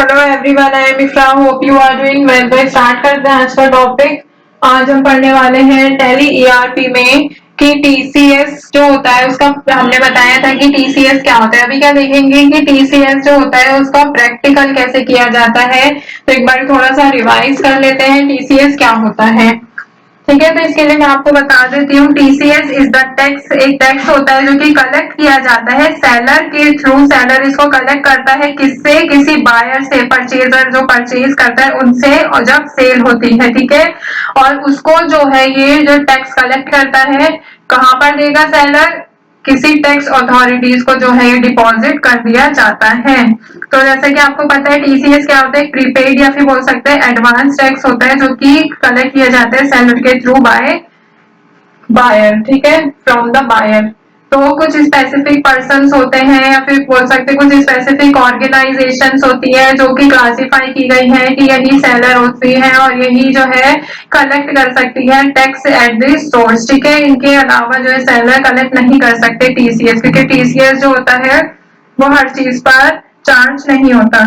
Hello everyone, I am Ifra, hope you are doing well. तो start करते हैं आज का टॉपिक। आज हम पढ़ने वाले हैं टैली ईआरपी में कि टीसीएस जो होता है उसका हमने बताया था कि टीसीएस क्या होता है। अभी क्या देखेंगे कि टीसीएस जो होता है उसका प्रैक्टिकल कैसे किया जाता है। तो एक बार थोड़ा सा रिवाइज कर लेते हैं टीसीएस क्या होता है। ठीक है, तो इसके लिए मैं आपको बता देती हूँ। टीसीएस इज द टैक्स, एक टैक्स होता है जो कि कलेक्ट किया जाता है सेलर के थ्रू। सेलर इसको कलेक्ट करता है किससे? किसी बायर से, परचेजर जो परचेज करता है उनसे, और जब सेल होती है, ठीक है। और उसको जो है ये जो टैक्स कलेक्ट करता है कहाँ पर देगा सेलर? किसी टैक्स अथॉरिटीज को जो है ये डिपॉजिट कर दिया जाता है। तो जैसे कि आपको पता है टीसीएस क्या होता है? प्रीपेड या फिर बोल सकते हैं एडवांस टैक्स होता है जो कि कलेक्ट किया जाता है सेलर के थ्रू बाय बायर, ठीक है, फ्रॉम द बायर। तो कुछ स्पेसिफिक पर्सन होते हैं या फिर बोल सकते हैं कुछ स्पेसिफिक ऑर्गेनाइजेशंस होती है जो कि क्लासिफाई की गई है कि यही सेलर होती है और यही जो है कलेक्ट कर सकती है टैक्स एट द सोर्स, ठीक है। इनके अलावा जो है सेलर कलेक्ट नहीं कर सकते टीसीएस, क्योंकि टीसीएस जो होता है वो हर चीज पर चार्ज नहीं होता।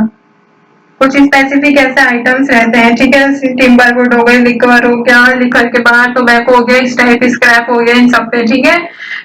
कुछ स्पेसिफिक ऐसे आइटम्स रहते हैं, ठीक है। टिम्बर वुड हो गए, लिकर हो गया, लिकर के बाद टोबैको हो गया, इस टाइप स्क्रैप हो गया, इन सब पे, ठीक है।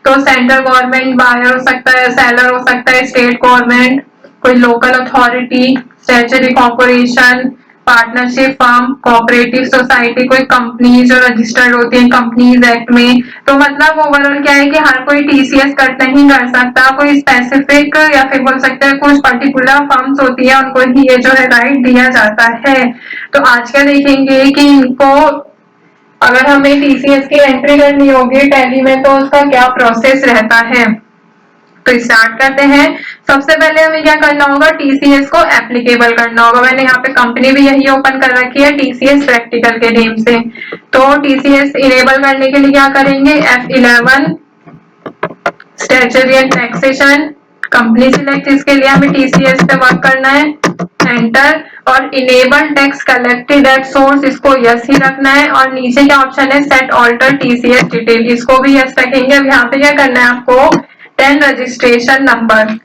तो सेंट्रल गवर्नमेंट बायर हो सकता है, सेलर हो सकता है, स्टेट गवर्नमेंट, कोई local authority, statutory corporation, partnership firm, cooperative society, कोई कंपनी जो रजिस्टर्ड होती है कंपनीज एक्ट में। तो मतलब ओवरऑल क्या है कि हर कोई टीसीएस कट नहीं कर सकता, कोई स्पेसिफिक या फिर बोल सकते हैं कुछ पर्टिकुलर फर्म्स होती है उनको ही ये जो है राइट दिया जाता है। तो आज क्या देखेंगे कि इनको अगर हमें टीसीएस की एंट्री करनी होगी टैली में तो उसका क्या प्रोसेस रहता है। तो स्टार्ट करते हैं। सबसे पहले हमें क्या करना होगा? टीसीएस को एप्लीकेबल करना होगा। मैंने यहाँ पे कंपनी भी यही ओपन कर रखी है टीसीएस प्रैक्टिकल के नेम से। तो टीसीएस इनेबल करने के लिए क्या करेंगे? F11 statutory and taxation, company select, इसके लिए हमें टीसीएस पे वर्क करना है, एंटर। और enable tax collected at source, इसको यस ही रखना है। और नीचे क्या ऑप्शन है? सेट ऑल्टर टीसीएस डिटेल, इसको भी यस रखेंगे। अब यहाँ पे क्या करना है आपको? 10 रजिस्ट्रेशन नंबर,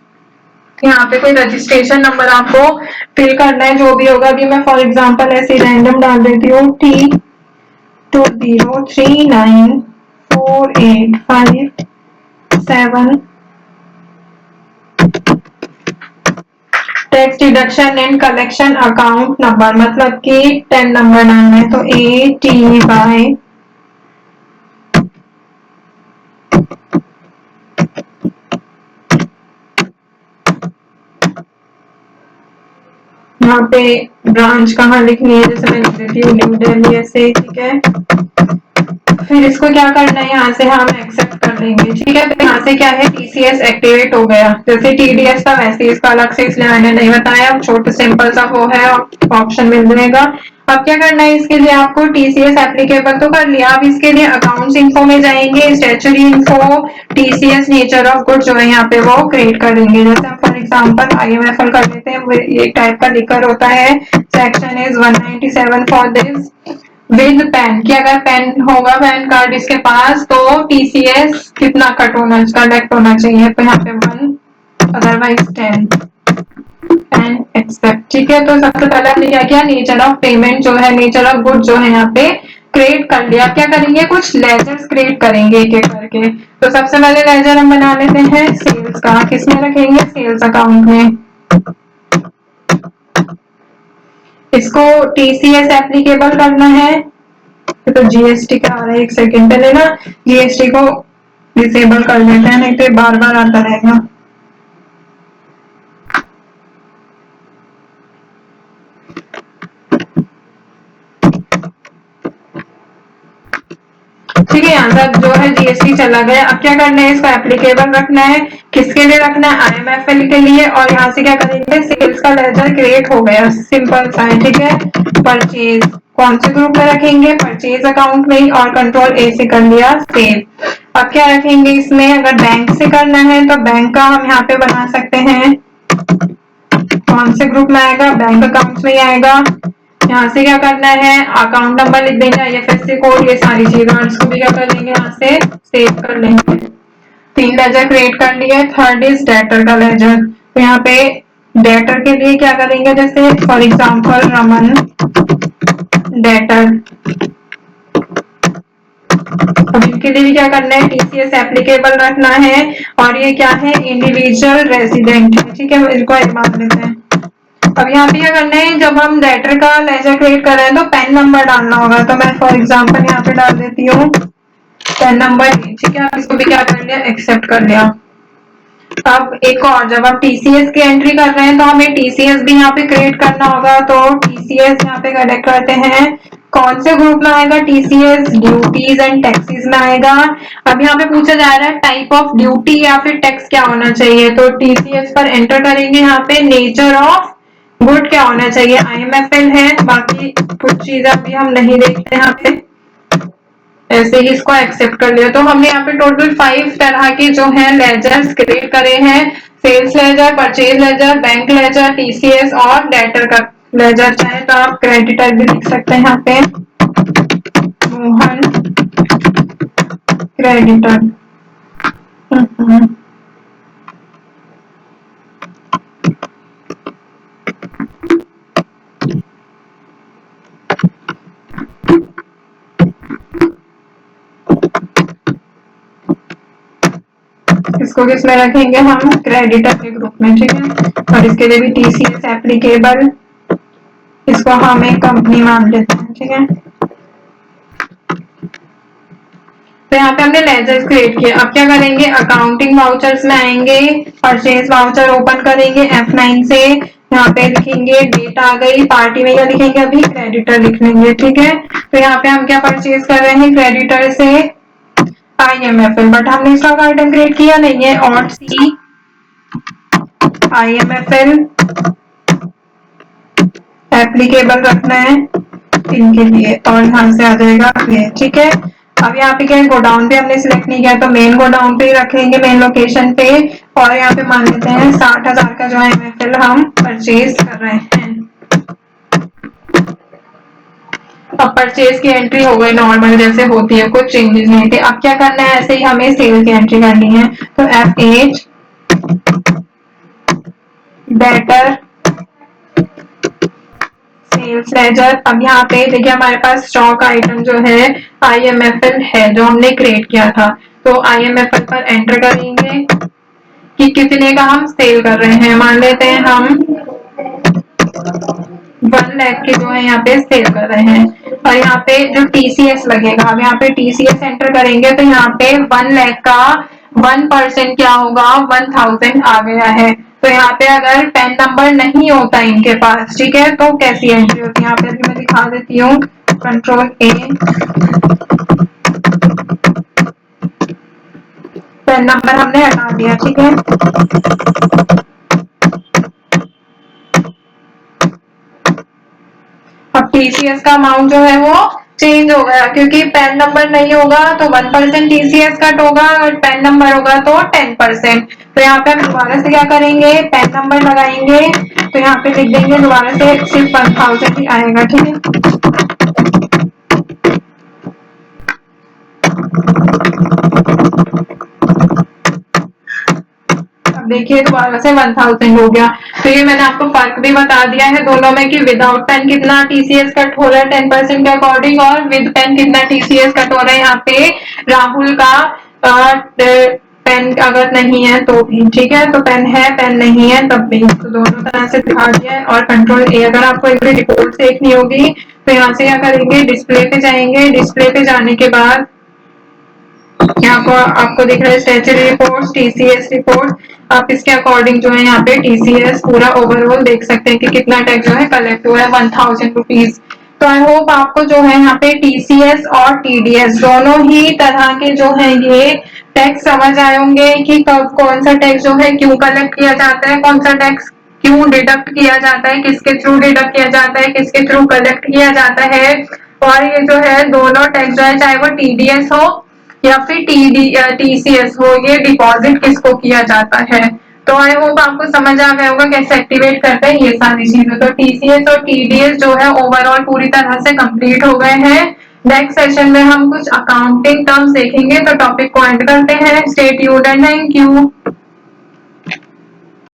यहाँ पे कोई रजिस्ट्रेशन नंबर आपको फिल करना है जो भी होगा। अभी मैं फॉर एग्जांपल ऐसे रैंडम डाल देती हूँ, T20394857। Tax deduction and collection account number, मतलब कि 10 नंबर डालना है। तो ATY यहाँ पे ब्रांच कहाँ लिखनी है, जैसे मैं लिख देती हूँ न्यू दिल्ली ऐसे, ठीक है। फिर इसको क्या करना है? यहाँ से हम एक्सेप्ट कर देंगे, ठीक है। तो यहाँ से क्या है? टीसीएस एक्टिवेट हो गया। जैसे टीडीएस का वैसे इसका अलग से इसलिए मैंने नहीं बताया, छोटा सिंपल सा वो है, ऑप्शन मिल जाएगा। अब क्या करना है इसके लिए आपको? टीसीएस एप्लीकेबल तो कर लिया, अब इसके लिए अकाउंट्स इन्फो में जाएंगे, statutory info, TCS nature of good जो है यहाँ पे वो क्रिएट करेंगे। जैसे हम फॉर एग्जांपल आईएमएफएल कर लेते हैं, एक टाइप का लिकर होता है। Section is 197 for this with pen, कि अगर पेन होगा पैन कार्ड इसके पास तो टीसीएस कितना कलेक्ट होना चाहिए। तो यहाँ पे 1, अदरवाइज 10 एंड एक्सेप्ट, ठीक है। तो सबसे पहले हमने क्या किया? नेचर ऑफ पेमेंट जो है, नेचर ऑफ गुड जो है यहाँ पे क्रिएट कर लिया। क्या करेंगे? कुछ लेजर्स क्रिएट करेंगे एक एक करके। तो सबसे पहले लेजर हम बना लेते हैं सेल्स का। किसमें रखेंगे? सेल्स अकाउंट में। इसको टीसीएस एप्लीकेबल करना है। तो जीएसटी का आ रहा है, एक सेकेंड पहले ना जीएसटी को डिसेबल कर लेते हैं, नहीं तो बार बार आता रहेगा। ठीक है, यहाँ तक जो है जीएसटी चला गया। अब क्या करना है? इसको एप्लीकेबल रखना है। किसके लिए रखना है? आईएमएफएल के लिए। और यहाँ से क्या करेंगे? सेल्स का लेजर क्रिएट हो गया, सिंपल सा है, ठीक है। परचेज कौन से ग्रुप में रखेंगे? परचेज अकाउंट में ही, और कंट्रोल ए से कर लिया सेव। अब क्या रखेंगे इसमें? अगर बैंक से करना है तो बैंक का हम यहाँ पे बना सकते हैं। कौन से ग्रुप में आएगा? बैंक अकाउंट में ही आएगा। यहाँ से क्या करना है? अकाउंट नंबर लिख देंगे, आईएफएससी कोड, ये सारी चीजें, और इसको भी क्या कर लेंगे? यहाँ से सेव कर लेंगे। 3 लेजर क्रिएट कर लिए। थर्ड इज डेटर का लेजर। तो यहाँ पे डेटर के लिए क्या करेंगे, जैसे फॉर एग्जाम्पल रमन डेटर, अब इनके लिए भी क्या करना है, टीसीएस एप्लीकेबल रखना है, और ये क्या है, इंडिविजुअल रेजिडेंट है, ठीक है, इनको एक मान लेते हैं। अब यहाँ पे क्या करना है, जब हम डेटर का लेजर क्रिएट कर रहे हैं तो पैन नंबर डालना होगा, तो मैं फॉर एग्जाम्पल यहाँ पे डाल देती हूँ पैन नंबर, ठीक है। आप इसको भी क्या कर लिया, एक्सेप्ट कर लिया। अब एक और, जब हम टीसीएस की एंट्री कर रहे हैं तो हमें टीसीएस भी यहाँ पे क्रिएट करना होगा, तो टीसीएस यहाँ पे कलेक्ट करते हैं, कौन से ग्रुप में आएगा, टीसीएस ड्यूटीज एंड टैक्सेस में आएगा। अब यहाँ पे पूछा जा रहा है टाइप ऑफ ड्यूटी या फिर टैक्स क्या होना चाहिए, तो टीसीएस पर एंटर करेंगे, यहाँ पे नेचर ऑफ गुड क्या होना चाहिए, आईएमएफएल है, बाकी कुछ चीजें अभी हम नहीं देखते यहाँ पे, ऐसे ही इसको एक्सेप्ट कर लिया। तो हमने यहाँ पे टोटल 5 तरह के जो है लेजर्स क्रिएट करे हैं, sales ledger, purchase ledger, bank ledger, TCS और डेटर का लेजर। चाहे तो आप क्रेडिटर भी लिख सकते हैं यहाँ पे, मोहन क्रेडिटर। इसको किसमें रखेंगे हम, क्रेडिटर के ग्रुप में, ठीक है। और इसके लिए भी टीसीएस एप्लीकेबल, इसको हम एक कंपनी मान लेते हैं, ठीक है। तो यहाँ पे हमने लेजर्स क्रिएट किए। अब क्या करेंगे, अकाउंटिंग वाउचर्स में आएंगे, परचेज वाउचर ओपन करेंगे F9 से, यहाँ पे लिखेंगे डेट आ गई, पार्टी में क्या लिखेंगे, अभी क्रेडिटर लिख लेंगे, ठीक है। तो यहाँ पे हम क्या परचेज कर रहे हैं, क्रेडिटर से आईएमएफएल, बट हमने स्टॉक आइटम क्रिएट किया नहीं है, और सी आईएमएफएल एप्लीकेबल रखना है इनके लिए, और यहाँ से आ जाएगा ये, ठीक है। अब यहाँ पे क्या है, गोडाउन पे हमने सिलेक्ट नहीं किया, तो मेन गोडाउन पे रखेंगे, मेन लोकेशन पे, और यहाँ पे मान लेते हैं 60,000 का जो है एमएफएल हम परचेज कर रहे हैं। अब परचेज की एंट्री हो गई नॉर्मल जैसे होती है, कुछ चेंजेस नहीं थे। अब क्या करना है, ऐसे ही हमें सेल की एंट्री करनी है, तो F8 बेटर सेल्स लेजर। अब यहाँ पे देखिए हमारे पास स्टॉक आइटम जो है आईएमएफएल है, जो हमने क्रिएट किया था, तो आईएमएफएल पर एंटर करेंगे कि कितने का हम सेल कर रहे हैं, मान लेते हैं हम 1 लाख के जो है यहाँ पे सेल कर रहे हैं। और यहाँ पे जो टीसीएस लगेगा, अब यहाँ पे टीसीएस एंटर करेंगे, तो यहाँ पे 1 लाख का 1% क्या होगा, 1000 आ गया है। तो यहाँ पे अगर पैन नंबर नहीं होता इनके पास, ठीक है, तो कैसी एंट्री होती है, यहाँ पे अभी मैं दिखा देती हूँ, कंट्रोल ए, पैन नंबर हमने हटा दिया, ठीक है। अब टीसीएस का अमाउंट जो है वो चेंज हो गया, क्योंकि पैन नंबर नहीं होगा तो 1% टीसीएस कट होगा, और पैन नंबर होगा तो 10%। तो यहाँ पे हम दोबारा से क्या करेंगे, पैन नंबर लगाएंगे, तो यहाँ पे लिख देंगे दोबारा से सिर्फ 1000 ही आएगा, ठीक है। देखिए दोबारा से 1000 हो गया। तो ये मैंने आपको फर्क भी बता दिया है दोनों में, कि विदाउट पेन कितना टीसीएस कट हो रहा है 10% के अकॉर्डिंग, और विद पेन कितना टीसीएस कट हो रहा है। यहाँ पे राहुल का पेन अगर नहीं है तो भी, ठीक है, तो पेन है, पेन नहीं है तब भी, तो दोनों तरह से दिखा दिया है। और कंट्रोल ए, अगर आपको एक रिपोर्ट देखनी होगी तो यहाँ से क्या करेंगे, डिस्प्ले पे जाएंगे, डिस्प्ले पे जाने के बाद यहाँ पर आपको दिख रहा है स्टैट्यूटरी रिपोर्ट, टीसीएस रिपोर्ट, आप इसके अकॉर्डिंग जो है यहाँ पे टीसीएस पूरा ओवरऑल देख सकते हैं कि कितना टैक्स जो है कलेक्ट हुआ है, 1000 रुपीज। तो आई होप आपको जो है यहाँ पे टीसीएस और टीडीएस दोनों ही तरह के जो है ये टैक्स समझ आए होंगे, कि कब कौन सा टैक्स जो है क्यों कलेक्ट किया जाता है, कौन सा टैक्स क्यों डिडक्ट किया जाता है, किसके थ्रू डिडक्ट किया जाता है, किसके थ्रू कलेक्ट किया जाता है। और ये जो है दोनों टैक्स जो है, चाहे वो टीडीएस हो या फिर टीसीएस हो, ये डिपॉजिट किसको किया जाता है। तो आई होप आपको समझ आ गया होगा कैसे एक्टिवेट करते हैं ये सारी चीजें। तो टीसीएस और टीडीएस जो है ओवरऑल पूरी तरह से कंप्लीट हो गए हैं। नेक्स्ट सेशन में हम कुछ अकाउंटिंग टर्म्स देखेंगे, तो टॉपिक को एंड करते हैं। Stay tuned and thank you.